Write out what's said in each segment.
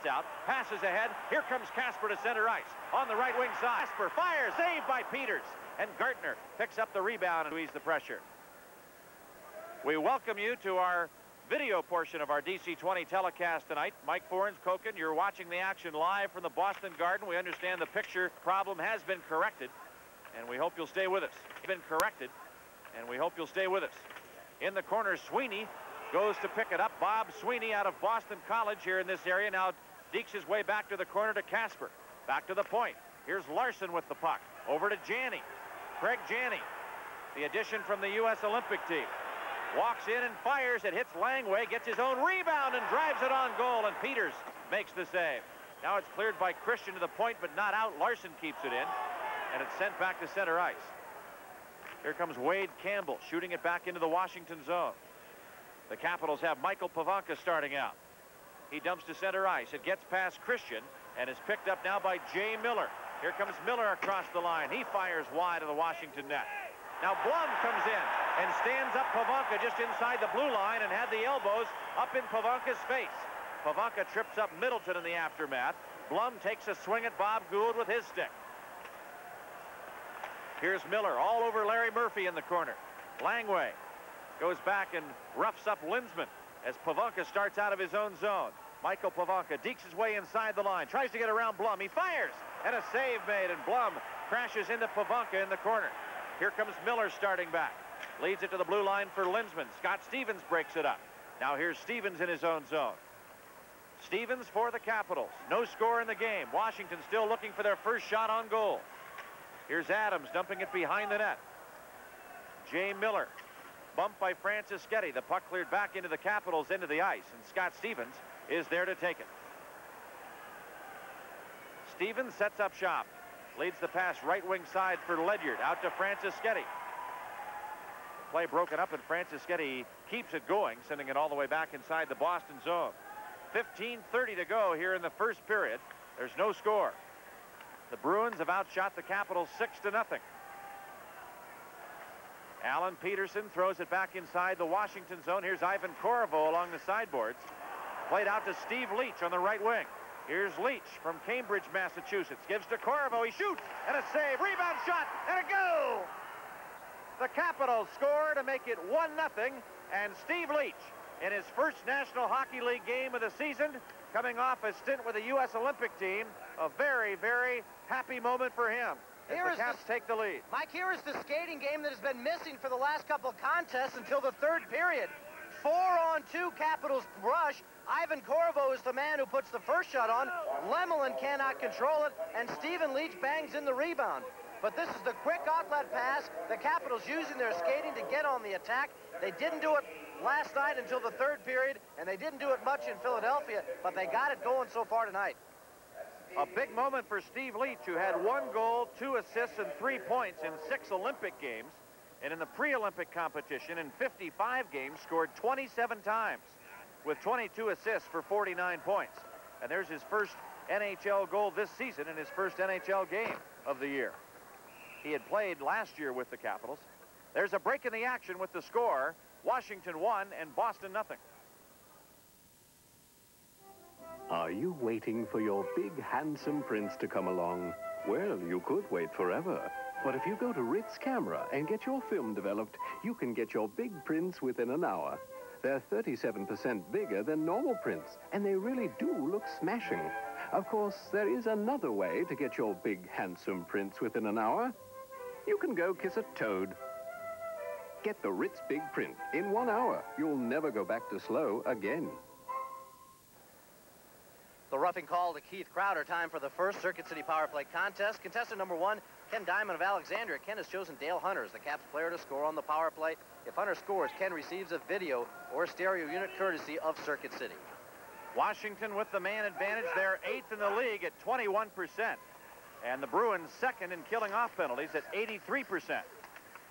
Out, passes ahead. Here comes Casper to center ice. On the right wing side. Casper fires, saved by Peters. And Gartner picks up the rebound and ease the pressure. We welcome you to our video portion of our DC-20 telecast tonight. Mike Forens-Koken, you're watching the action live from the Boston Garden. We understand the picture problem has been corrected, and we hope you'll stay with us. In the corner, Sweeney goes to pick it up. Bob Sweeney out of Boston College here in this area. Now dekes his way back to the corner to Casper. Back to the point. Here's Larson with the puck. Over to Janney. Craig Janney, the addition from the U.S. Olympic team. Walks in and fires. It hits Langway, gets his own rebound and drives it on goal, and Peters makes the save. Now it's cleared by Christian to the point, but not out. Larson keeps it in, and it's sent back to center ice. Here comes Wade Campbell shooting it back into the Washington zone. The Capitals have Michael Pavanka starting out. He dumps to center ice. It gets past Christian and is picked up now by Jay Miller. Here comes Miller across the line. He fires wide of the Washington net. Now Blum comes in and stands up Pavanka just inside the blue line and had the elbows up in Pavanka's face. Pavanka trips up Middleton in the aftermath. Blum takes a swing at Bob Gould with his stick. Here's Miller all over Larry Murphy in the corner. Langway goes back and roughs up Linsman as Pavanka starts out of his own zone. Michael Pavanka dekes his way inside the line, tries to get around Blum. He fires, and a save made, and Blum crashes into Pavanka in the corner. Here comes Miller starting back. Leads it to the blue line for Linsman. Scott Stevens breaks it up. Now here's Stevens in his own zone. Stevens for the Capitals. No score in the game. Washington still looking for their first shot on goal. Here's Adams dumping it behind the net. Jay Miller. Bumped by Franciscetti. The puck cleared back into the Capitals into the ice, and Scott Stevens is there to take it. Stevens sets up shop. Leads the pass right wing side for Ledyard. Out to Franciscetti. Play broken up, and Franciscetti keeps it going, sending it all the way back inside the Boston zone. 15:30 to go here in the first period. There's no score. The Bruins have outshot the Capitals 6-0. Alan Peterson throws it back inside the Washington zone. Here's Ivan Korovo along the sideboards. Played out to Steve Leach on the right wing. Here's Leach from Cambridge, Massachusetts. Gives to Korovo. He shoots, and a save. Rebound shot, and a goal! The Capitals score to make it 1-0, and Steve Leach, in his first National Hockey League game of the season, coming off a stint with the U.S. Olympic team, a very, very happy moment for him. The Caps take the lead. Mike, here is the skating game that has been missing for the last couple of contests until the third period. 4-on-2 Capitals rush. Ivan Korovo is the man who puts the first shot on. Lemelin cannot control it, and Stephen Leach bangs in the rebound. But this is the quick outlet pass. The Capitals using their skating to get on the attack. They didn't do it last night until the third period, and they didn't do it much in Philadelphia, but they got it going so far tonight. A big moment for Steve Leach, who had 1 goal, 2 assists, and 3 points in 6 Olympic games. And in the pre-Olympic competition, in 55 games, scored 27 times with 22 assists for 49 points. And there's his first NHL goal this season in his first NHL game of the year. He had played last year with the Capitals. There's a break in the action with the score. Washington 1 and Boston 0. Are you waiting for your big, handsome prince to come along? Well, you could wait forever. But if you go to Ritz Camera and get your film developed, you can get your big prints within an hour. They're 37% bigger than normal prints, and they really do look smashing. Of course, there is another way to get your big, handsome prints within an hour. You can go kiss a toad. Get the Ritz Big Print in 1 hour. You'll never go back to slow again. The roughing call to Keith Crowder. Time for the first Circuit City Power Play contest. Contestant number 1, Ken Diamond of Alexandria. Ken has chosen Dale Hunter as the Caps player to score on the power play. If Hunter scores, Ken receives a video or stereo unit courtesy of Circuit City. Washington with the man advantage. They're 8th in the league at 21%. And the Bruins 2nd in killing off penalties at 83%.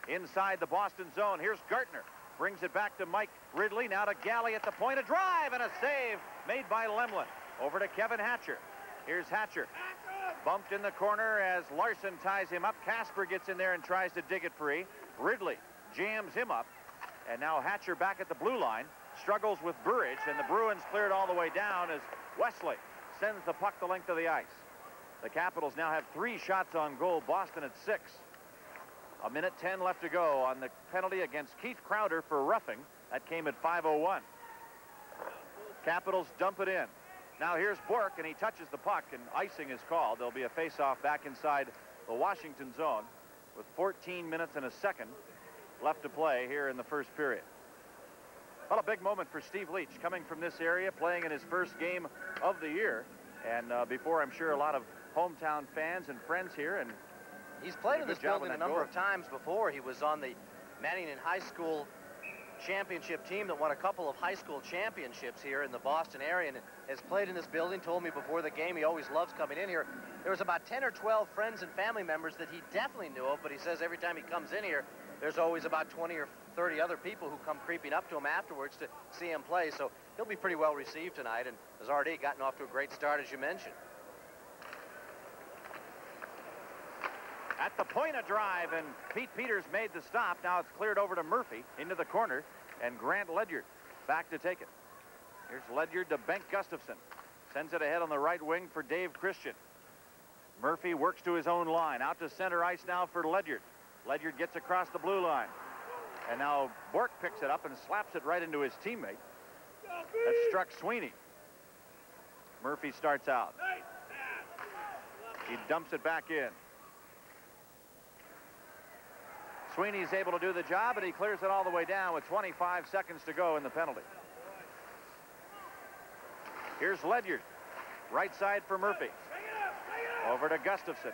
Inside the Boston zone, here's Gartner. Brings it back to Mike Ridley. Now to Galley at the point. A drive and a save made by Lemlin. Over to Kevin Hatcher. Here's Hatcher. Bumped in the corner as Larson ties him up. Casper gets in there and tries to dig it free. Ridley jams him up. And now Hatcher back at the blue line. Struggles with Burridge, and the Bruins cleared all the way down as Wesley sends the puck the length of the ice. The Capitals now have 3 shots on goal. Boston at 6. 1:10 left to go on the penalty against Keith Crowder for roughing. That came at 5:01. Capitals dump it in. Now here's Bork, and he touches the puck, and icing is called. There'll be a face-off back inside the Washington zone with 14 minutes and a second left to play here in the first period. Well, a big moment for Steve Leach, coming from this area, playing in his first game of the year. And before, I'm sure, a lot of hometown fans and friends here. And he's played in this building a number of times before. He was on the Manning High School championship team that won a couple of high school championships here in the Boston area, and has played in this building. Told me before the game he always loves coming in here. There was about 10 or 12 friends and family members that he definitely knew of, but he says every time he comes in here, there's always about 20 or 30 other people who come creeping up to him afterwards to see him play. So he'll be pretty well received tonight, and has already gotten off to a great start, as you mentioned. At the point of drive, and Pete Peters made the stop. Now it's cleared over to Murphy into the corner, and Grant Ledyard back to take it. Here's Ledyard to Bengt Gustafsson. Sends it ahead on the right wing for Dave Christian. Murphy works to his own line. Out to center ice now for Ledyard. Ledyard gets across the blue line. And now Bork picks it up and slaps it right into his teammate. That struck Sweeney. Murphy starts out. He dumps it back in. Sweeney's able to do the job, and he clears it all the way down with 25 seconds to go in the penalty. Here's Ledyard. Right side for Murphy. Over to Gustafsson.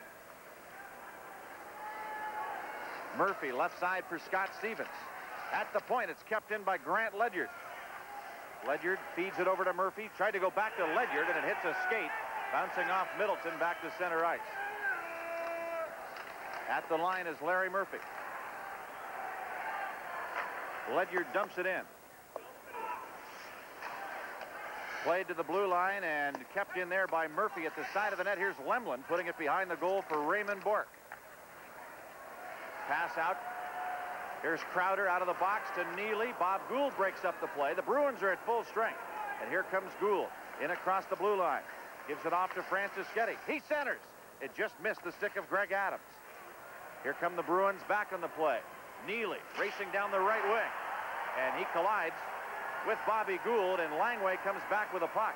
Murphy left side for Scott Stevens. At the point, it's kept in by Grant Ledyard. Ledyard feeds it over to Murphy. Tried to go back to Ledyard, and it hits a skate, bouncing off Middleton back to center ice. At the line is Larry Murphy. Ledyard dumps it in. Played to the blue line and kept in there by Murphy at the side of the net. Here's Lemlin putting it behind the goal for Raymond Bork. Pass out. Here's Crowder out of the box to Neely. Bob Gould breaks up the play. The Bruins are at full strength. And here comes Gould in across the blue line. Gives it off to Franciscetti. He centers. It just missed the stick of Greg Adams. Here come the Bruins back on the play. Neely racing down the right wing. And he collides with Bobby Gould, and Langway comes back with a puck.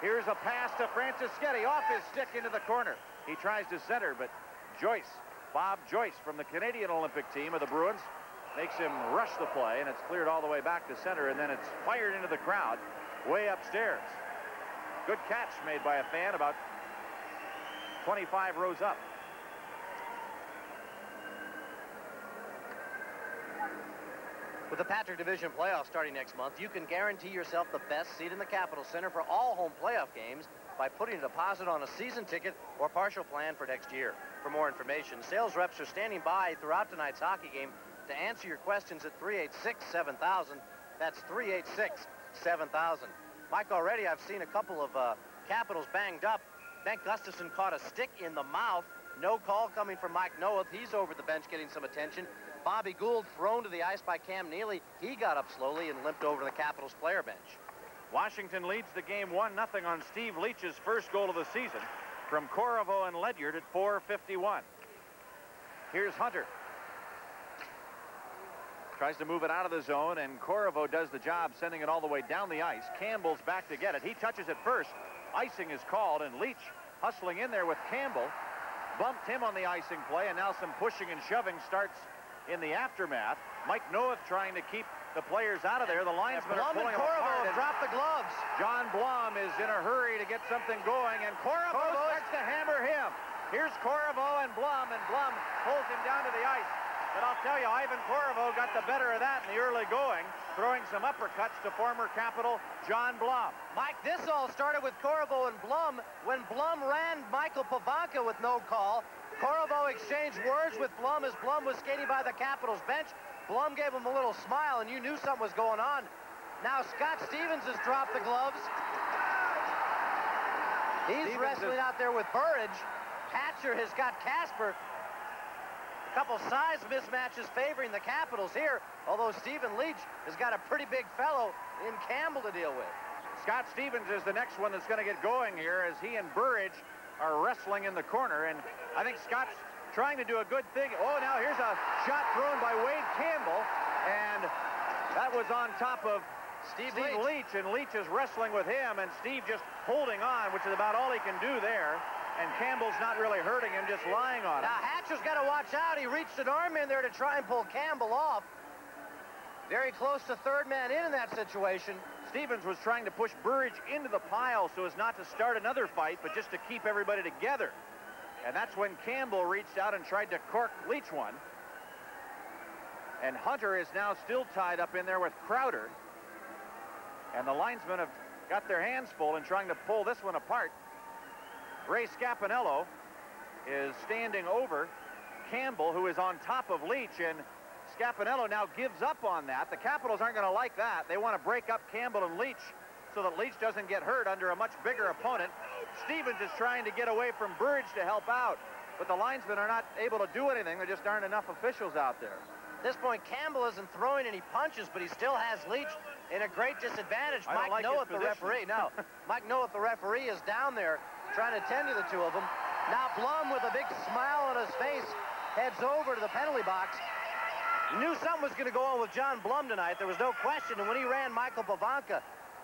Here's a pass to Franciscetti off his stick into the corner. He tries to center, but Joyce, Bob Joyce from the Canadian Olympic team of the Bruins, makes him rush the play, and it's cleared all the way back to center, and then it's fired into the crowd way upstairs. Good catch made by a fan about 25 rows up. With the Patrick Division playoffs starting next month, you can guarantee yourself the best seat in the Capitol Center for all home playoff games by putting a deposit on a season ticket or partial plan for next year. For more information, sales reps are standing by throughout tonight's hockey game to answer your questions at 386-7000. That's 386-7000. Mike, already I've seen a couple of Capitals banged up. Bengt Gustafsson caught a stick in the mouth. No call coming from Mike Noeth. He's over the bench getting some attention. Bobby Gould thrown to the ice by Cam Neely. He got up slowly and limped over to the Capitals player bench. Washington leads the game 1-0 on Steve Leach's first goal of the season from Korovo and Ledyard at 4:51. Here's Hunter. Tries to move it out of the zone, and Korovo does the job, sending it all the way down the ice. Campbell's back to get it. He touches it first. Icing is called, and Leach hustling in there with Campbell. Bumped him on the icing play, and now some pushing and shoving starts in the aftermath. Mike Noeth trying to keep the players out of there. The linesmen are pulling them apart. Have dropped the gloves. John Blum is in a hurry to get something going, and Korovo starts to hammer him. Here's Korovo and Blum pulls him down to the ice. But I'll tell you, Ivan Korovo got the better of that in the early going, throwing some uppercuts to former Capital John Blum. Mike, this all started with Korovo and Blum when Blum ran Michael Pavanka with no call. Korovo exchanged words with Blum as Blum was skating by the Capitals bench. Blum gave him a little smile, and you knew something was going on. Now Scott Stevens has dropped the gloves. He's wrestling out there with Burridge. Hatcher has got Casper. A couple size mismatches favoring the Capitals here, although Stephen Leach has got a pretty big fellow in Campbell to deal with. Scott Stevens is the next one that's going to get going here as he and Burridge are wrestling in the corner. And I think Scott's trying to do a good thing. Oh, now here's a shot thrown by Wade Campbell. And that was on top of Steve Leach. And Leach is wrestling with him. And Steve just holding on, which is about all he can do there. And Campbell's not really hurting him, just lying on him. Now, Hatcher's got to watch out. He reached an arm in there to try and pull Campbell off. Very close to third man in that situation. Stevens was trying to push Burridge into the pile so as not to start another fight, but just to keep everybody together. And that's when Campbell reached out and tried to cork Leach one. And Hunter is now still tied up in there with Crowder. And the linesmen have got their hands full in trying to pull this one apart. Ray Scapanello is standing over Campbell, who is on top of Leach, and Scapanello now gives up on that. The Capitals aren't going to like that. They want to break up Campbell and Leach so that Leach doesn't get hurt under a much bigger opponent. Stevens is trying to get away from Burridge to help out, but the linesmen are not able to do anything. There just aren't enough officials out there. At this point, Campbell isn't throwing any punches, but he still has Leach in a great disadvantage. Mike Noeth, the referee. No, Mike Noeth, the referee, is down there trying to tend to the two of them. Now Blum, with a big smile on his face, heads over to the penalty box. He knew something was going to go on with John Blum tonight. There was no question. And when he ran Michael Pavanka,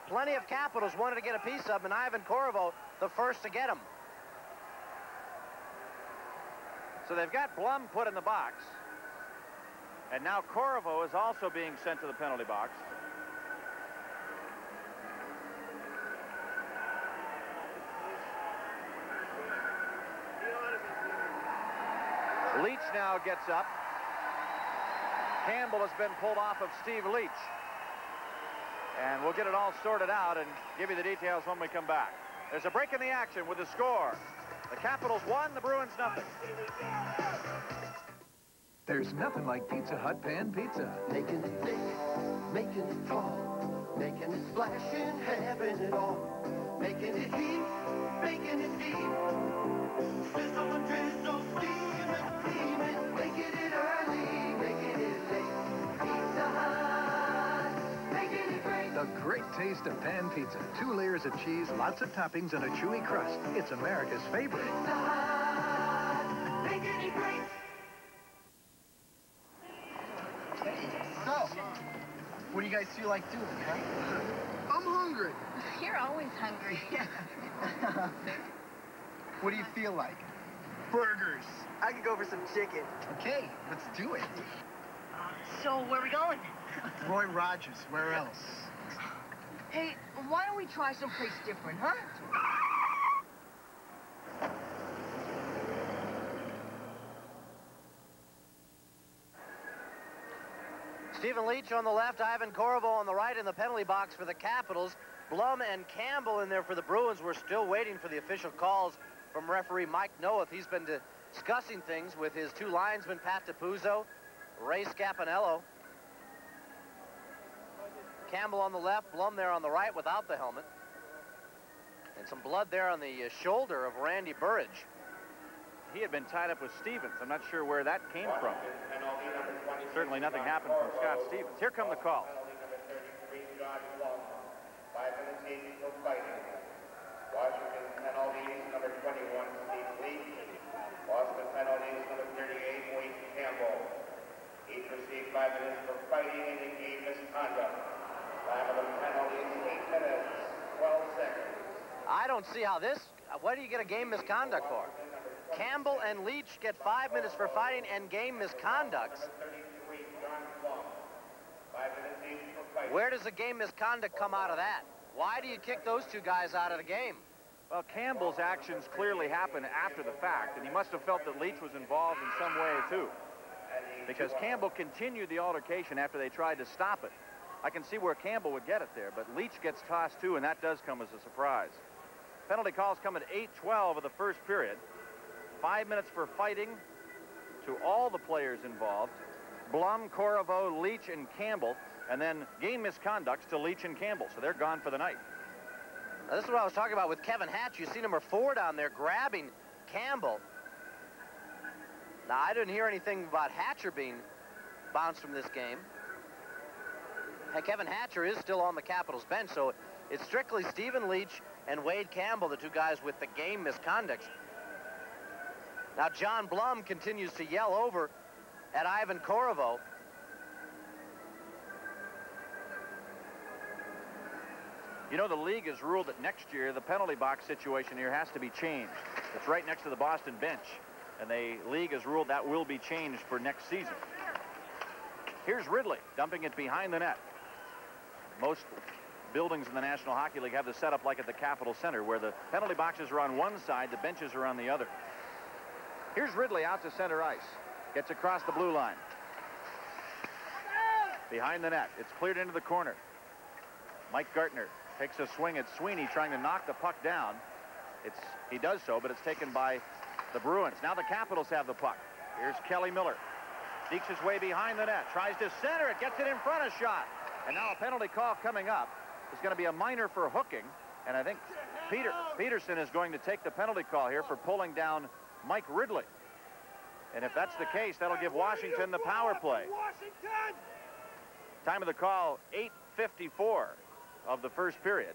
plenty of Capitals wanted to get a piece of him, and Ivan Korovo the first to get him. So they've got Blum put in the box. And now Korovo is also being sent to the penalty box. Leach now gets up. Campbell has been pulled off of Steve Leach. And we'll get it all sorted out and give you the details when we come back. There's a break in the action with the score. The Capitals 1, the Bruins nothing. There's nothing like Pizza Hut pan pizza. Making it thick, making it tall, making it splash and having it all. Making it heat, making it deep. Sizzle and drizzle, steam and steaming. Making it early, making it late. Pizza Hut, making it great. The great taste of pan pizza. 2 layers of cheese, lots of toppings, and a chewy crust. It's America's favorite. Pizza Hut, making it great. So, what do you guys feel like doing, huh? I'm hungry. You're always hungry. What do you feel like? Burgers. I could go for some chicken. Okay, let's do it. So, where are we going? Roy Rogers, where else? Hey, why don't we try someplace different, huh? Stephen Leach on the left, Ivan Korovo on the right in the penalty box for the Capitals. Blum and Campbell in there for the Bruins. We're still waiting for the official calls from referee Mike Noeth. He's been discussing things with his 2 linesmen, Pat DiPuzzo, Ray Scapanello. Campbell on the left, Blum there on the right without the helmet. And some blood there on the shoulder of Randy Burridge. He had been tied up with Stevens. I'm not sure where that came from. Certainly nothing happened from Scott Stevens. Here come the calls. 5 minutes each for fighting. Washington penalties, number 21, Steve Leach. Boston penalties, number 38, Wade Campbell. Each received 5 minutes for fighting and in game misconduct. Time of the penalties, 8 minutes, 12 seconds. I don't see how this, what do you get a game misconduct for? Campbell and Leach get 5 minutes for fighting and game misconducts. Where does the game misconduct come out of that? Why do you kick those 2 guys out of the game? Well, Campbell's actions clearly happened after the fact, and he must have felt that Leach was involved in some way, too. Because Campbell continued the altercation after they tried to stop it. I can see where Campbell would get it there, but Leach gets tossed, too, and that does come as a surprise. Penalty calls come at 8:12 of the first period. 5 minutes for fighting to all the players involved. Blum, Korovo, Leach, and Campbell. And then game misconducts to Leach and Campbell. So they're gone for the night. Now, this is what I was talking about with Kevin Hatch. You see number 4 down there grabbing Campbell. Now, I didn't hear anything about Hatcher being bounced from this game. Hey, Kevin Hatcher is still on the Capitals bench, so It's strictly Stephen Leach and Wade Campbell, the two guys with the game misconducts. Now John Blum continues to yell over at Ivan Korovo. You know, the league has ruled that next year the penalty box situation here has to be changed. It's right next to the Boston bench, and the league has ruled that will be changed for next season. Here's Ridley dumping it behind the net. Most buildings in the National Hockey League have the setup like at the Capitol Center, where the penalty boxes are on one side, the benches are on the other. Here's Ridley out to center ice. Gets across the blue line. Behind the net. It's cleared into the corner. Mike Gartner takes a swing at Sweeney, trying to knock the puck down. He does so, but it's taken by the Bruins. Now the Capitals have the puck. Here's Kelly Miller. Sneaks his way behind the net. Tries to center it. Gets it in front of shot. And now a penalty call coming up. It's going to be a minor for hooking. And I think Peterson is going to take the penalty call here for pulling down Mike Ridley. And if that's the case, that'll give Washington the power play. Time of the call, 8:54 of the first period.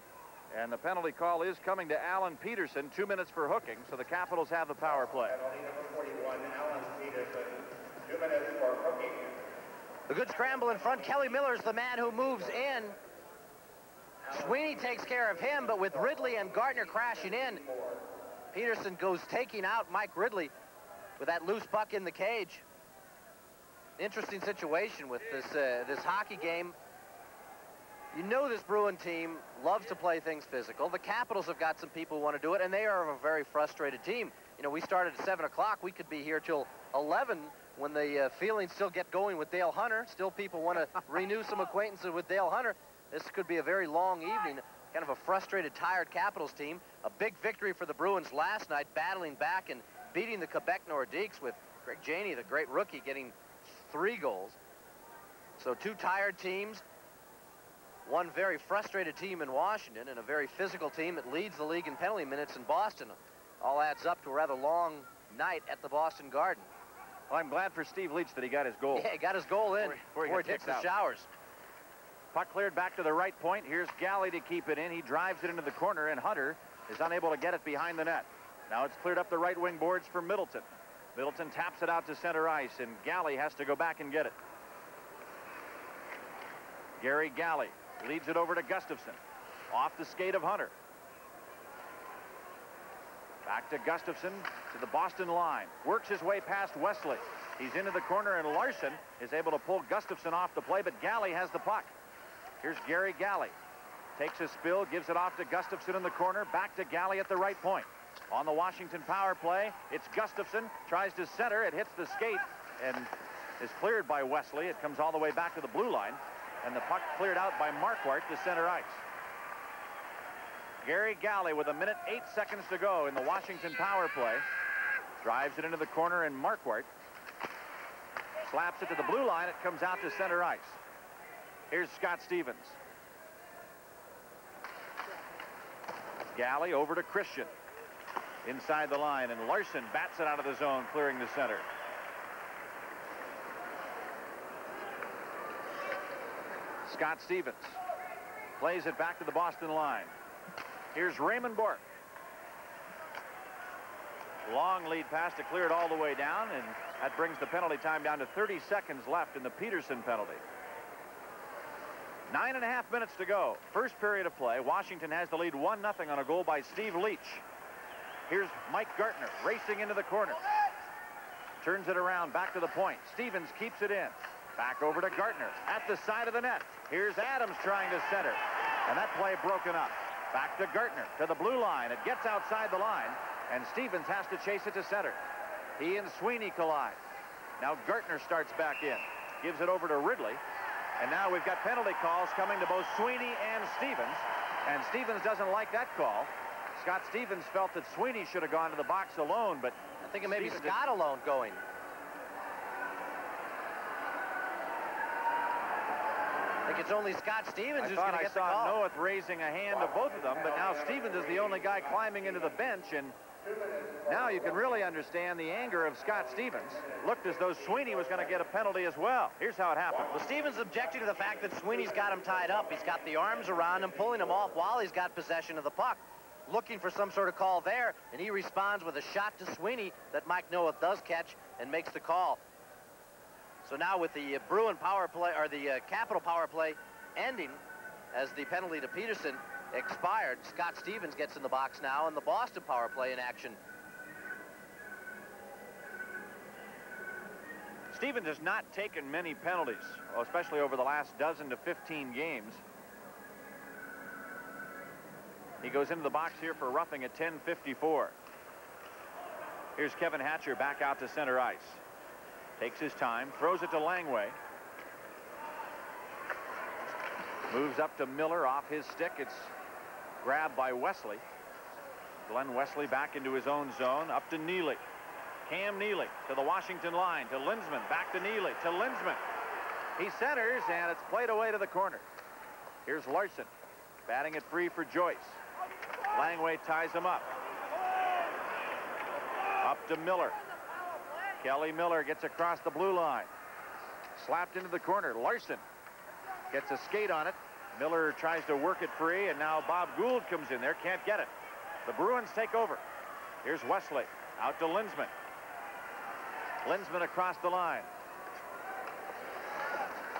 And the penalty call is coming to Alan Peterson. 2 minutes for hooking, so the Capitals have the power play. Penalty number 41, Alan Peterson. 2 minutes for hooking. A good scramble in front. Kelly Miller's the man who moves in. Sweeney takes care of him, but with Ridley and Gartner crashing in, Peterson goes taking out Mike Ridley with that loose puck in the cage. Interesting situation with this hockey game. You know this Bruin team loves to play things physical. The Capitals have got some people who want to do it, and they are a very frustrated team. You know, we started at 7 o'clock. We could be here till 11 when the feelings still get going with Dale Hunter. Still people want to renew some acquaintances with Dale Hunter. This could be a very long evening. Kind of a frustrated, tired Capitals team. A big victory for the Bruins last night, battling back and beating the Quebec Nordiques with Greg Janey, the great rookie, getting 3 goals. So 2 tired teams. One very frustrated team in Washington and a very physical team that leads the league in penalty minutes in Boston. All adds up to a rather long night at the Boston Garden. Well, I'm glad for Steve Leach that he got his goal. Yeah, he got his goal in before he hits the showers. Puck cleared back to the right point. Here's Galley to keep it in. He drives it into the corner, and Hunter is unable to get it behind the net. Now it's cleared up the right wing boards for Middleton. Middleton taps it out to center ice, and Galley has to go back and get it. Gary Galley leads it over to Gustafson. Off the skate of Hunter. Back to Gustafson to the Boston line. Works his way past Wesley. He's into the corner, and Larson is able to pull Gustafson off the play, but Galley has the puck. Here's Gary Galley. Takes a spill, gives it off to Gustafson in the corner. Back to Galley at the right point. On the Washington power play, it's Gustafson. Tries to center. It hits the skate and is cleared by Wesley. It comes all the way back to the blue line. And the puck cleared out by Marquardt to center ice. Gary Galley with 1 minute 8 seconds to go in the Washington power play. Drives it into the corner, and Marquardt slaps it to the blue line. It comes out to center ice. Here's Scott Stevens. Galley over to Christian. Inside the line, and Larson bats it out of the zone, clearing the center. Scott Stevens plays it back to the Boston line. Here's Raymond Bourque. Long lead pass to clear it all the way down, and that brings the penalty time down to 30 seconds left in the Peterson penalty. 9.5 minutes to go. First period of play. Washington has the lead 1-0 on a goal by Steve Leach. Here's Mike Gartner racing into the corner. Turns it around back to the point. Stevens keeps it in. Back over to Gartner at the side of the net. Here's Adams trying to center. And that play broken up. Back to Gartner to the blue line. It gets outside the line, and Stevens has to chase it to center. He and Sweeney collide. Now Gartner starts back in. Gives it over to Ridley. And now we've got penalty calls coming to both Sweeney and Stevens. And Stevens doesn't like that call. Scott Stevens felt that Sweeney should have gone to the box alone, but I think it may be Scott alone going. I think think it's only Scott Stevens I who's thought going to I get the saw call. Noeth raising a hand to both of them, but now Stevens is the only guy climbing into the bench, and now you can really understand the anger of Scott Stevens. Looked as though Sweeney was going to get a penalty as well. Here's how it happened. Well, Stevens objecting to the fact that Sweeney's got him tied up. He's got the arms around him, pulling him off while he's got possession of the puck. Looking for some sort of call there, and he responds with a shot to Sweeney that Mike Noeth does catch and makes the call. So now with the Bruin power play, or the Capital power play ending as the penalty to Peterson expired, Scott Stevens gets in the box now, and the Boston power play in action. Stevens has not taken many penalties, especially over the last dozen to 15 games. He goes into the box here for roughing at 10:54. Here's Kevin Hatcher back out to center ice. Takes his time, throws it to Langway. Moves up to Miller off his stick. It's grabbed by Wesley. Glenn Wesley back into his own zone, up to Neely. Cam Neely to the Washington line, to Lindsman, back to Neely, to Lindsman. He centers, and it's played away to the corner. Here's Larson, batting it free for Joyce. Langway ties him up. Up to Miller. Kelly Miller gets across the blue line. Slapped into the corner. Larson gets a skate on it. Miller tries to work it free, and now Bob Gould comes in there, can't get it. The Bruins take over. Here's Wesley, out to Lindsman. Lindsman across the line.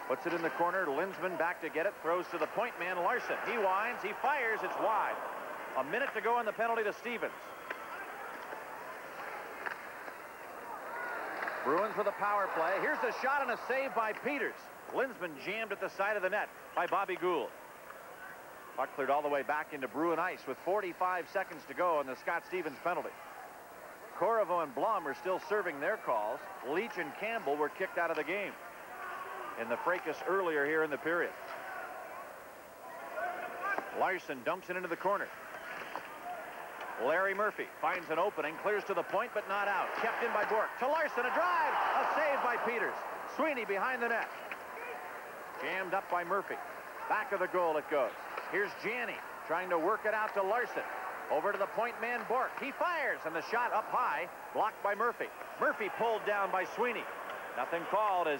Puts it in the corner. Lindsman back to get it. Throws to the point man, Larson. He winds. He fires. It's wide. A minute to go on the penalty to Stevens. Bruins with a power play. Here's a shot and a save by Peters. Lindsman jammed at the side of the net by Bobby Gould. Puck cleared all the way back into Bruin ice with 45 seconds to go on the Scott Stevens penalty. Corriveau and Blum are still serving their calls. Leach and Campbell were kicked out of the game in the fracas earlier here in the period. Larson dumps it into the corner. Larry Murphy finds an opening, clears to the point, but not out. Kept in by Bork. To Larson, a drive, a save by Peters. Sweeney behind the net. Jammed up by Murphy. Back of the goal it goes. Here's Janney trying to work it out to Larson. Over to the point man, Bork. He fires, and the shot up high, blocked by Murphy. Murphy pulled down by Sweeney. Nothing called as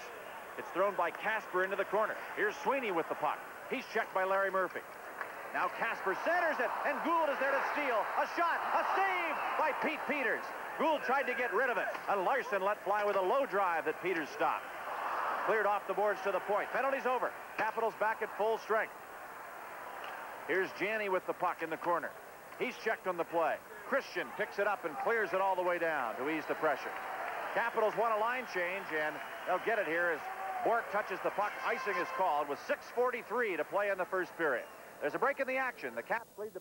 it's thrown by Casper into the corner. Here's Sweeney with the puck. He's checked by Larry Murphy. Now Casper centers it, and Gould is there to steal. A shot, a save by Pete Peters. Gould tried to get rid of it, and Larson let fly with a low drive that Peters stopped. Cleared off the boards to the point. Penalty's over. Capitals back at full strength. Here's Janney with the puck in the corner. He's checked on the play. Christian picks it up and clears it all the way down to ease the pressure. Capitals want a line change, and they'll get it here as Bork touches the puck. Icing is called with 6:43 to play in the first period. There's a break in the action. The Caps lead the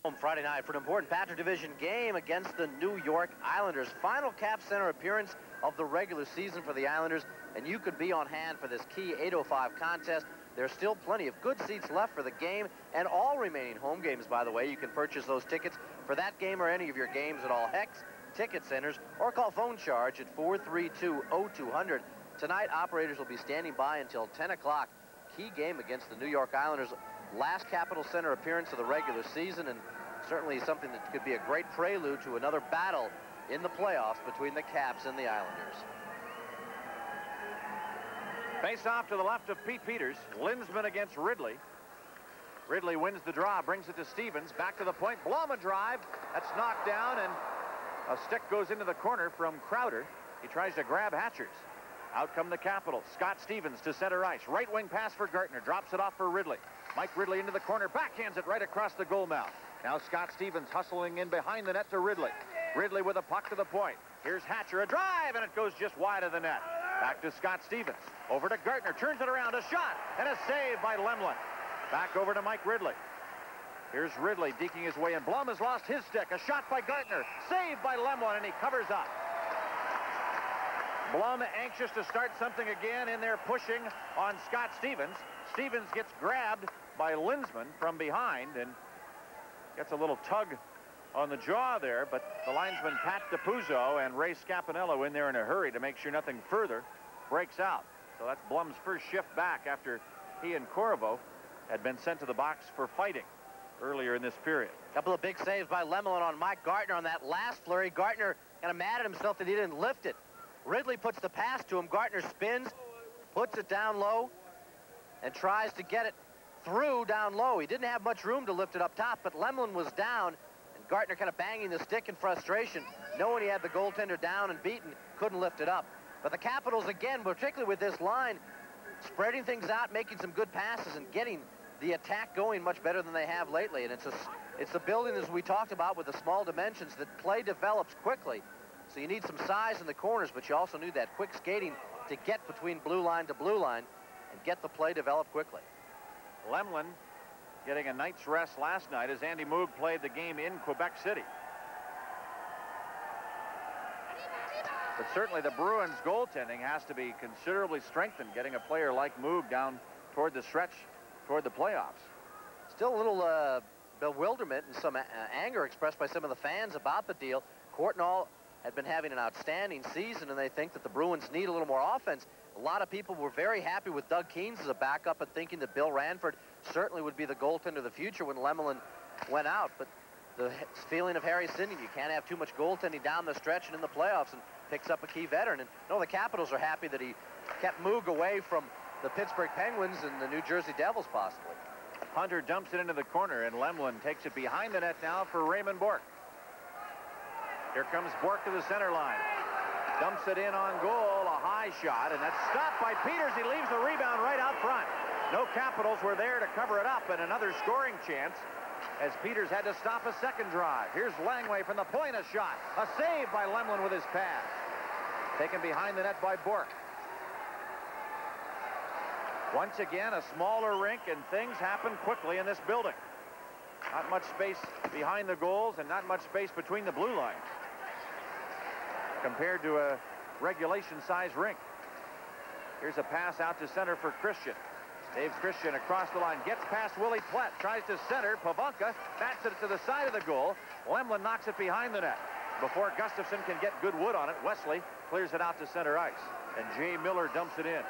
home Friday night for an important Patrick Division game against the New York Islanders. Final Cap Center appearance of the regular season for the Islanders, and you could be on hand for this key 8:05 contest. There's still plenty of good seats left for the game and all remaining home games, by the way. You can purchase those tickets for that game or any of your games at all Hex Ticket Centers, or call phone charge at 432-0200. Tonight, operators will be standing by until 10 o'clock. Key game against the New York Islanders. Last Capital Center appearance of the regular season, and certainly something that could be a great prelude to another battle in the playoffs between the Caps and the Islanders. face off to the left of Pete Peters. Lindsman against Ridley. Ridley wins the draw, brings it to Stevens. Back to the point. Blum a drive. That's knocked down, and a stick goes into the corner from Crowder. He tries to grab Hatchers. Out come the Capitals. Scott Stevens to center ice. Right wing pass for Gartner. Drops it off for Ridley. Mike Ridley into the corner. Backhands it right across the goal mouth. Now Scott Stevens hustling in behind the net to Ridley. Ridley with a puck to the point. Here's Hatcher. A drive, and it goes just wide of the net. Back to Scott Stevens. Over to Gartner. Turns it around. A shot and a save by Lemlin. Back over to Mike Ridley. Here's Ridley deking his way in. Blum has lost his stick. A shot by Gartner. Saved by Lemlin, and he covers up. Blum anxious to start something again in there, pushing on Scott Stevens. Stevens gets grabbed by Lindsman from behind and gets a little tug on the jaw there, but the linesman Pat DiPuzzo and Ray Scapanello in there in a hurry to make sure nothing further breaks out. So that's Blum's first shift back after he and Corvo had been sent to the box for fighting earlier in this period. Couple of big saves by Lemelin on Mike Gartner on that last flurry. Gartner kind of mad at himself that he didn't lift it. Ridley puts the pass to him. Gartner spins, puts it down low, and tries to get it through down low. He didn't have much room to lift it up top, but Lemelin was down, and Gartner kind of banging the stick in frustration, knowing he had the goaltender down and beaten, couldn't lift it up. But the Capitals, again, particularly with this line, spreading things out, making some good passes, and getting the attack going much better than they have lately. And it's the building, as we talked about, with the small dimensions, that play develops quickly. So you need some size in the corners, but you also need that quick skating to get between blue line to blue line and get the play developed quickly. Lemelin getting a night's rest last night as Andy Moog played the game in Quebec City. But certainly the Bruins goaltending has to be considerably strengthened, getting a player like Moog down toward the stretch, toward the playoffs. Still a little bewilderment and some anger expressed by some of the fans about the deal. Courtnall had been having an outstanding season, and they think that the Bruins need a little more offense. A lot of people were very happy with Doug Keynes as a backup and thinking that Bill Ranford certainly would be the goaltender of the future when Lemelin went out. But the feeling of Harry Sinden, you can't have too much goaltending down the stretch and in the playoffs, and picks up a key veteran. And no, the Capitals are happy that he kept Moog away from the Pittsburgh Penguins and the New Jersey Devils, possibly. Hunter dumps it into the corner, and Lemelin takes it behind the net now for Raymond Bourque. Here comes Bourque to the center line. Dumps it in on goal, a high shot, and that's stopped by Peters. He leaves the rebound right out front. No Capitals were there to cover it up, and another scoring chance as Peters had to stop a second drive. Here's Langway from the point, a shot. A save by Lemelin with his pass. Taken behind the net by Bourque. Once again, a smaller rink, and things happen quickly in this building. Not much space behind the goals and not much space between the blue lines compared to a regulation-size rink. Here's a pass out to center for Christian. Dave Christian across the line, gets past Willie Plett, tries to center. Pavanka bats it to the side of the goal. Lemelin knocks it behind the net. Before Gustafson can get good wood on it, Wesley clears it out to center ice, and Jay Miller dumps it in.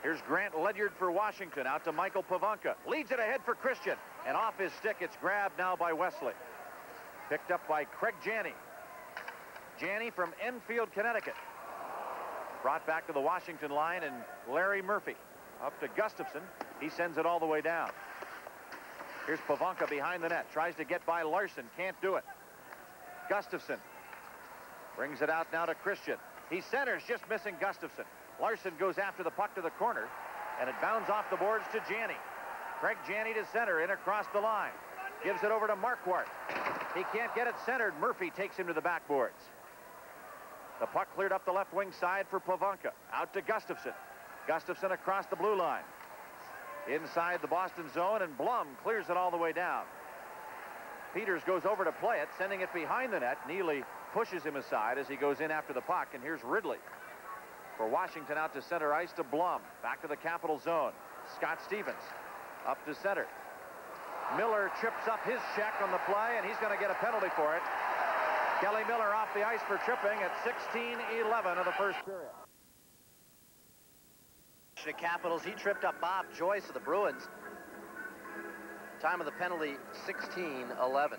Here's Grant Ledyard for Washington, out to Michael Pavanka. Leads it ahead for Christian, and off his stick, it's grabbed now by Wesley. Picked up by Craig Janney. Janney from Enfield, Connecticut. Brought back to the Washington line, and Larry Murphy up to Gustafson. He sends it all the way down. Here's Pavanka behind the net. Tries to get by Larson. Can't do it. Gustafson brings it out now to Christian. He centers, just missing Gustafson. Larson goes after the puck to the corner, and it bounds off the boards to Janney. Craig Janney to center, in across the line. Gives it over to Marquardt. He can't get it centered. Murphy takes him to the backboards. The puck cleared up the left wing side for Pavanka. Out to Gustafson. Gustafson across the blue line. Inside the Boston zone, and Blum clears it all the way down. Peters goes over to play it, sending it behind the net. Neely pushes him aside as he goes in after the puck, and here's Ridley. For Washington, out to center ice to Blum. Back to the Capital zone. Scott Stevens up to center. Miller trips up his check on the play, and he's going to get a penalty for it. Kelly Miller off the ice for tripping at 16:11 of the first period. The Capitals, he tripped up Bob Joyce of the Bruins. Time of the penalty, 16:11.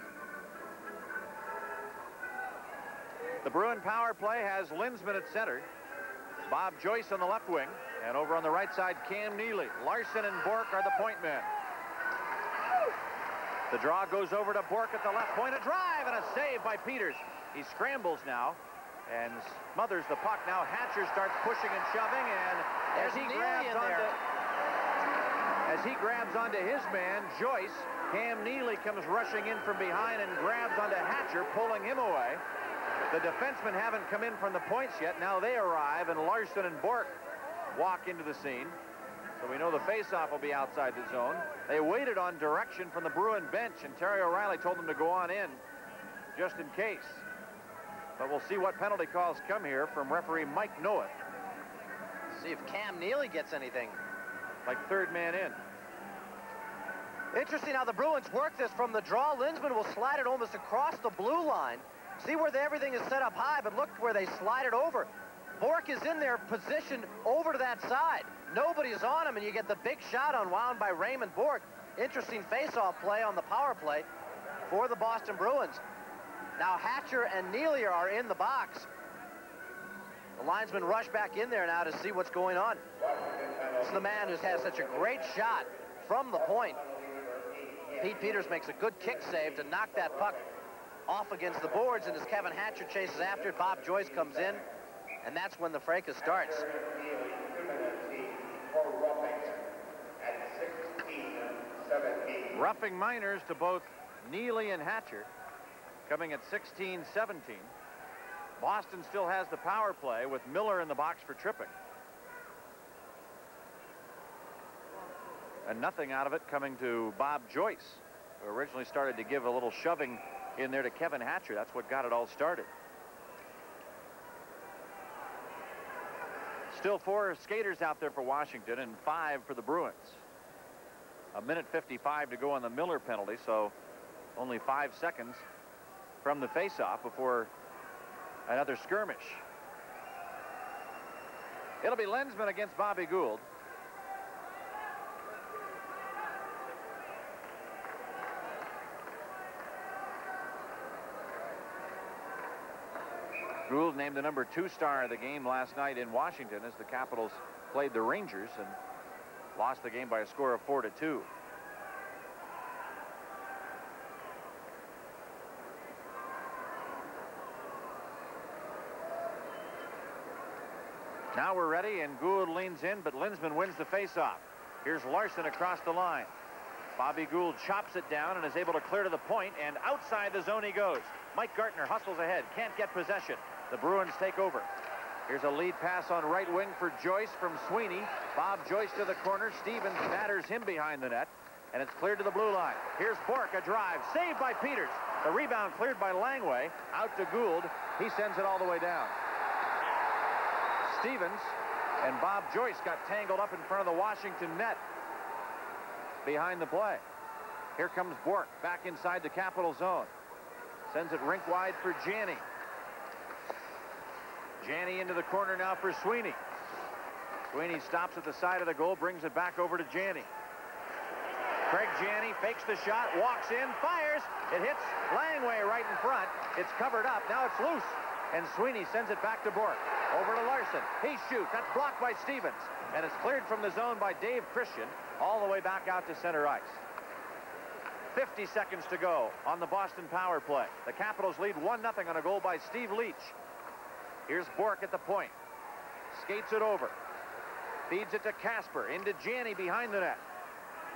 The Bruin power play has Linsman at center. Bob Joyce on the left wing, and over on the right side, Cam Neely. Larson and Bourque are the point men. The draw goes over to Bourque at the left point. A drive and a save by Peters. He scrambles now and smothers the puck. Now Hatcher starts pushing and shoving, and as he grabs onto his man, Joyce, Cam Neely comes rushing in from behind and grabs onto Hatcher, pulling him away. The defensemen haven't come in from the points yet. Now they arrive, and Larson and Bourque walk into the scene. So we know the faceoff will be outside the zone. They waited on direction from the Bruin bench, and Terry O'Reilly told them to go on in just in case. But we'll see what penalty calls come here from referee Mike Noah. See if Cam Neely gets anything. Like third man in. Interesting how the Bruins work this from the draw. Linsman will slide it almost across the blue line. See where everything is set up high, but look where they slide it over. Bork is in there positioned over to that side. Nobody's on him, and you get the big shot unwound by Raymond Bork. Interesting face-off play on the power play for the Boston Bruins. Now Hatcher and Neely are in the box. The linesmen rush back in there now to see what's going on. This is the man who's had such a great shot from the point. Pete Peters makes a good kick save to knock that puck off against the boards, and as Kevin Hatcher chases after it, Bob Joyce comes in, and that's when the fracas starts. Roughing minors to both Neely and Hatcher, coming at 16-17. Boston still has the power play with Miller in the box for tripping. And nothing out of it coming to Bob Joyce, who originally started to give a little shoving in there to Kevin Hatcher. That's what got it all started. Still 4 skaters out there for Washington and 5 for the Bruins. A minute 55 to go on the Miller penalty, so only 5 seconds from the faceoff before another skirmish. It'll be Lensman against Bobby Gould. Gould named the number 2 star of the game last night in Washington as the Capitals played the Rangers and lost the game by a score of 4-2. Now we're ready, and Gould leans in, but Lensman wins the faceoff. Here's Larson across the line. Bobby Gould chops it down and is able to clear to the point, and outside the zone he goes. Mike Gartner hustles ahead, can't get possession. The Bruins take over. Here's a lead pass on right wing for Joyce from Sweeney. Bob Joyce to the corner. Stevens batters him behind the net, and it's cleared to the blue line. Here's Bork, a drive, saved by Peters. The rebound cleared by Langway. Out to Gould. He sends it all the way down. Stevens and Bob Joyce got tangled up in front of the Washington net behind the play. Here comes Bork back inside the Capital zone. Sends it rink wide for Janney. Janney into the corner now for Sweeney. Sweeney stops at the side of the goal, brings it back over to Janney. Craig Janney fakes the shot, walks in, fires. It hits Langway right in front. It's covered up. Now it's loose. And Sweeney sends it back to Bork. Over to Larson. He shoots. That's blocked by Stevens. And it's cleared from the zone by Dave Christian all the way back out to center ice. 50 seconds to go on the Boston power play. The Capitals lead 1-0 on a goal by Steve Leach. Here's Bork at the point. Skates it over. Feeds it to Casper. Into Janney behind the net.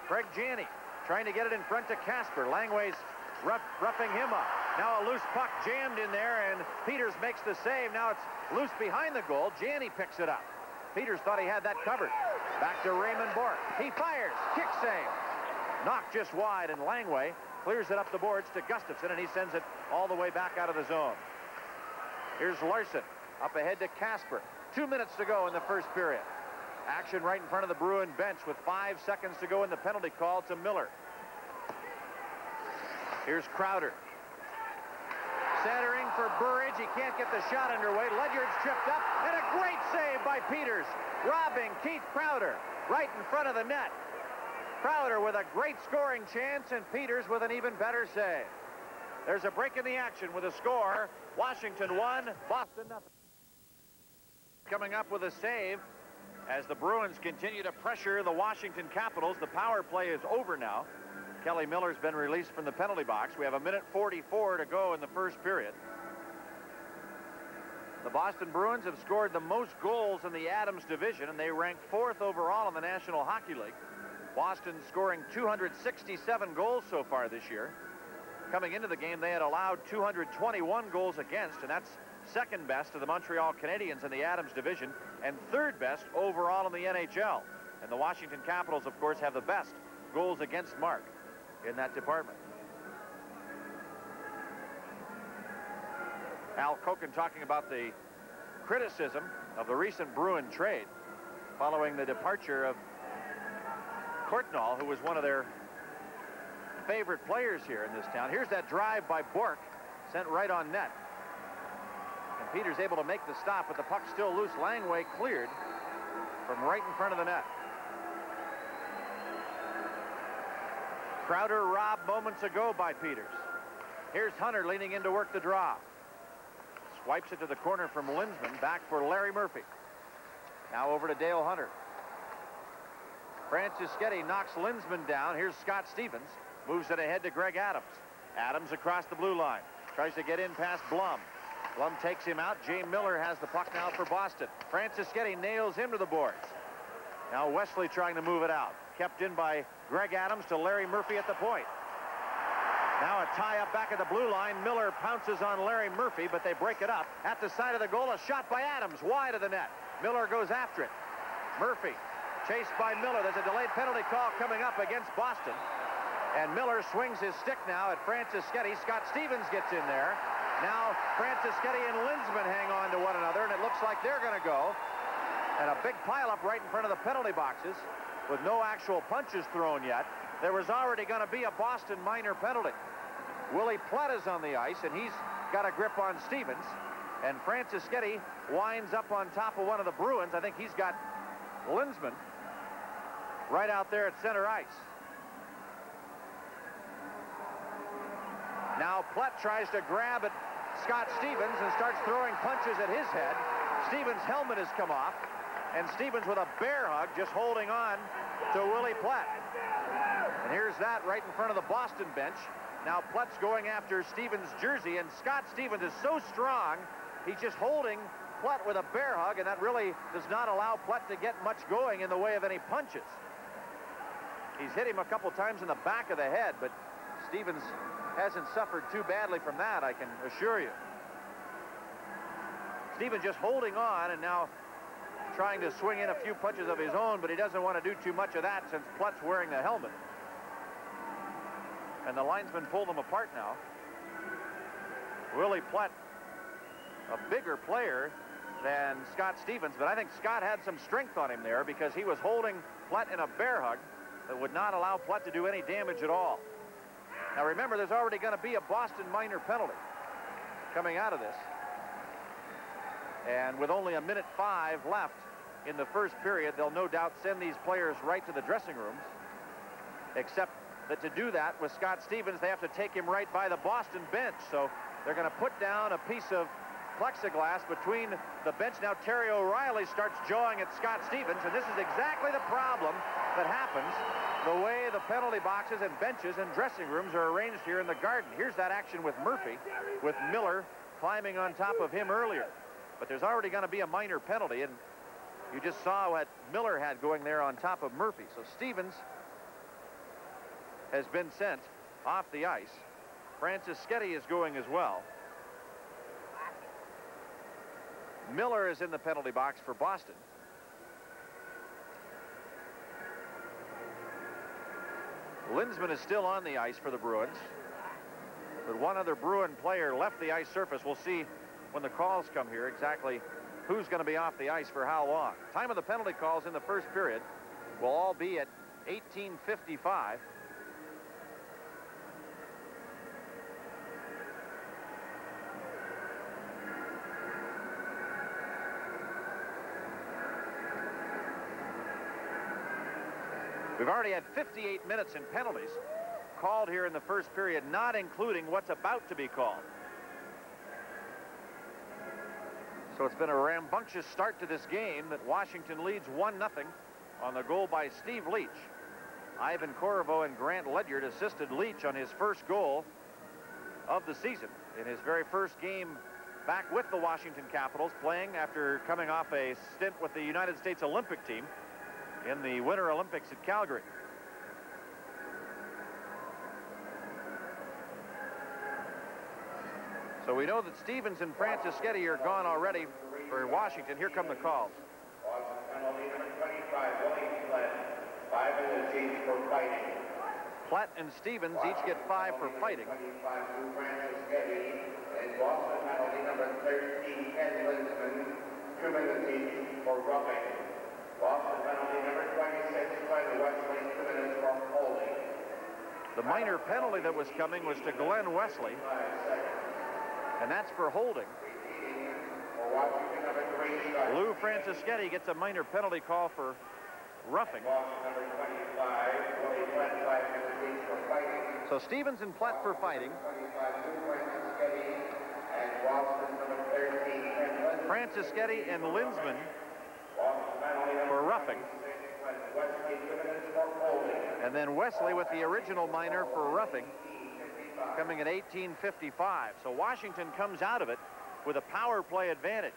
Craig Janney trying to get it in front to Casper. Langway's roughing him up. Now a loose puck jammed in there, and Peters makes the save. Now it's loose behind the goal. Janney picks it up. Peters thought he had that covered. Back to Raymond Bork. He fires. Kick save. Knocked just wide, and Langway clears it up the boards to Gustafson, and he sends it all the way back out of the zone. Here's Larson up ahead to Casper. 2 minutes to go in the first period. Action right in front of the Bruin bench with 5 seconds to go in the penalty call to Miller. Here's Crowder. Centering for Burridge. He can't get the shot underway. Ledyard's tripped up, and a great save by Peters, robbing Keith Crowder right in front of the net. Crowder with a great scoring chance, and Peters with an even better save. There's a break in the action with a score. Washington 1, Boston 0. Coming up with a save as the Bruins continue to pressure the Washington Capitals. The power play is over now. Kelly Miller's been released from the penalty box. We have a minute 44 to go in the first period. The Boston Bruins have scored the most goals in the Adams division, and they rank 4th overall in the National Hockey League. Boston scoring 267 goals so far this year. Coming into the game, they had allowed 221 goals against, and that's second best to the Montreal Canadiens in the Adams division and third best overall in the NHL. And the Washington Capitals, of course, have the best goals against mark in that department. Al Koken talking about the criticism of the recent Bruin trade following the departure of Courtnall, who was one of their favorite players here in this town. Here's that drive by Bork, sent right on net. And Peters able to make the stop, but the puck still loose. Langway cleared from right in front of the net. Crowder robbed moments ago by Peters. Here's Hunter leaning in to work the draw. Swipes it to the corner from Linsman. Back for Larry Murphy. Now over to Dale Hunter. Franceschetti knocks Linsman down. Here's Scott Stevens. Moves it ahead to Greg Adams. Adams across the blue line. Tries to get in past Blum. Blum takes him out. Jay Miller has the puck now for Boston. Franceschetti nails him to the boards. Now Wesley trying to move it out. Kept in by Greg Adams to Larry Murphy at the point. Now a tie-up back at the blue line. Miller pounces on Larry Murphy, but they break it up. At the side of the goal, a shot by Adams, wide of the net. Miller goes after it. Murphy chased by Miller. There's a delayed penalty call coming up against Boston. And Miller swings his stick now at Franceschetti. Scott Stevens gets in there. Now Franceschetti and Linsman hang on to one another, and it looks like they're going to go. And a big pileup right in front of the penalty boxes with no actual punches thrown yet. There was already going to be a Boston minor penalty. Willie Plett is on the ice, and he's got a grip on Stevens. And Franceschetti winds up on top of one of the Bruins. I think he's got Linsman right out there at center ice. Now Plett tries to grab at Scott Stevens and starts throwing punches at his head. Stevens' helmet has come off, and Stevens with a bear hug just holding on to Willie Plett. And here's that right in front of the Boston bench. Now Plett's going after Stevens' jersey, and Scott Stevens is so strong, he's just holding Plett with a bear hug, and that really does not allow Plett to get much going in the way of any punches. He's hit him a couple times in the back of the head, but Stevens hasn't suffered too badly from that, I can assure you. Stevens just holding on and now trying to swing in a few punches of his own, but he doesn't want to do too much of that since Plett's wearing the helmet. And the linesmen pull them apart now. Willie Plett, a bigger player than Scott Stevens, but I think Scott had some strength on him there because he was holding Plett in a bear hug that would not allow Plett to do any damage at all. Now remember, there's already going to be a Boston minor penalty coming out of this. And with only a minute 5 left in the first period, they'll no doubt send these players right to the dressing rooms. Except that to do that with Scott Stevens, they have to take him right by the Boston bench. So they're going to put down a piece of plexiglass between the bench. Now Terry O'Reilly starts jawing at Scott Stevens, and this is exactly the problem that happens the way the penalty boxes and benches and dressing rooms are arranged here in the Garden. Here's that action with Murphy, with Miller climbing on top of him earlier. But there's already going to be a minor penalty, and you just saw what Miller had going there on top of Murphy. So Stevens has been sent off the ice. Franceschetti is going as well. Miller is in the penalty box for Boston. Linsman is still on the ice for the Bruins. But one other Bruin player left the ice surface. We'll see when the calls come here exactly who's going to be off the ice for how long. Time of the penalty calls in the first period will all be at 18:55. We've already had 58 minutes in penalties called here in the first period, not including what's about to be called. So it's been a rambunctious start to this game that Washington leads 1-0 on the goal by Steve Leach. Ivan Corvo and Grant Ledyard assisted Leach on his first goal of the season in his very first game back with the Washington Capitals, playing after coming off a stint with the United States Olympic team in the Winter Olympics at Calgary. So we know that Stevens and Franceschetti are gone already for Washington. Here come the calls. Boston penalty number 25, Willie Plett, 5 minutes each for fighting. Plett and Stevens each get 5 for fighting. 25 to Franceschetti, and Boston penalty number 13, Ken Linsman, 2 minutes each for roughing. Boston penalty number 26, Glenn Wesley, 2 minutes for holding. The minor penalty that was coming was to Glenn Wesley, and that's for holding. Washington number 3. Lou Francischetti gets a minor penalty call for roughing. Boston number 25. Willie Flett, 5 minutes each for fighting. So Stevens and Plett for fighting. 25, Lou Francischetti, and Boston number 13. Francischetti and Linsman Boston penalty for number roughing. 26, and Wesley Gibbons for holding. And then Wesley with the original minor for roughing, coming at 18:55. So Washington comes out of it with a power play advantage.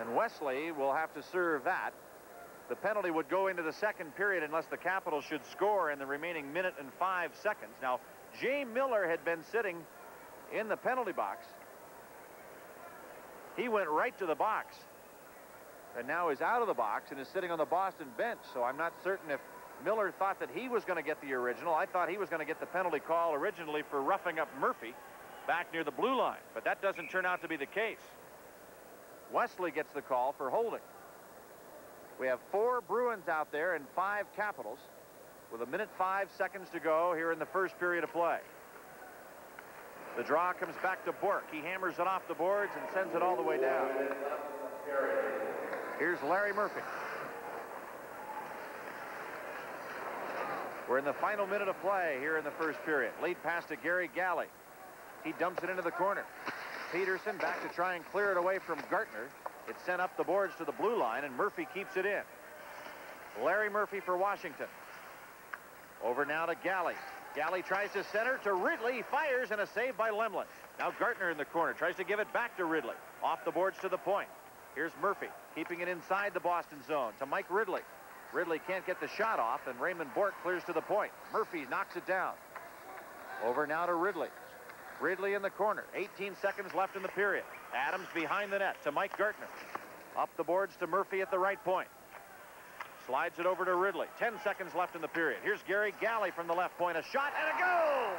And Wesley will have to serve that. The penalty would go into the second period unless the Capitals should score in the remaining minute and 5 seconds. Now, Jay Miller had been sitting in the penalty box. He went right to the box and now is out of the box and is sitting on the Boston bench. So I'm not certain if Miller thought that he was going to get the original. I thought he was going to get the penalty call originally for roughing up Murphy back near the blue line, but that doesn't turn out to be the case. Wesley gets the call for holding. We have 4 Bruins out there and 5 Capitals with a minute 5 seconds to go here in the first period of play. The draw comes back to Bork. He hammers it off the boards and sends it all the way down. Here's Larry Murphy. We're in the final minute of play here in the first period. Lead pass to Gary Galley. He dumps it into the corner. Peterson back to try and clear it away from Gartner. It's sent up the boards to the blue line, and Murphy keeps it in. Larry Murphy for Washington. Over now to Galley. Galley tries to center to Ridley. He fires, and a save by Lemlin. Now Gartner in the corner. Tries to give it back to Ridley. Off the boards to the point. Here's Murphy, keeping it inside the Boston zone to Mike Ridley. Ridley can't get the shot off, and Raymond Bork clears to the point. Murphy knocks it down. Over now to Ridley. Ridley in the corner. 18 seconds left in the period. Adams behind the net to Mike Gartner. Up the boards to Murphy at the right point. Slides it over to Ridley. 10 seconds left in the period. Here's Gary Galley from the left point. A shot and a goal!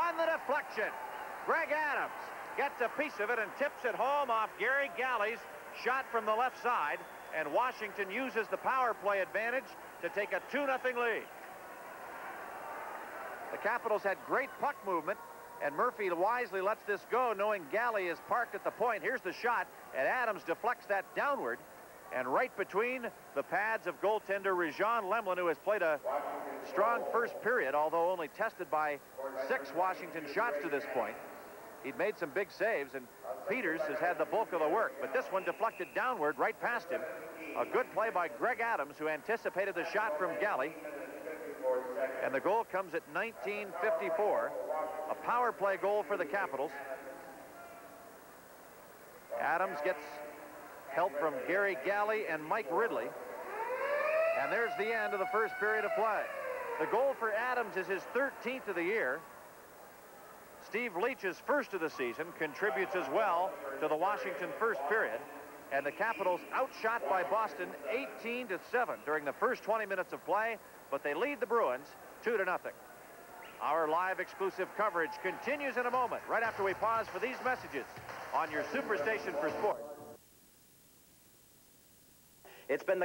On the deflection. Greg Adams gets a piece of it and tips it home off Gary Galley's shot from the left side. And Washington uses the power play advantage to take a 2-0 lead. The Capitals had great puck movement, and Murphy wisely lets this go, knowing Galley is parked at the point. Here's the shot, and Adams deflects that downward, and right between the pads of goaltender Rajon Lemlin, who has played a strong first period, although only tested by 6 Washington shots to this point. He'd made some big saves, and Peters has had the bulk of the work, but this one deflected downward right past him. A good play by Greg Adams, who anticipated the shot from Galley. And the goal comes at 19:54. A power play goal for the Capitals. Adams gets help from Gary Galley and Mike Ridley. And there's the end of the first period of play. The goal for Adams is his 13th of the year. Steve Leach's first of the season contributes as well to the Washington first period. And the Capitals outshot by Boston 18-7 during the first 20 minutes of play, but they lead the Bruins 2-0. Our live exclusive coverage continues in a moment, right after we pause for these messages on your Superstation for Sports. It's been the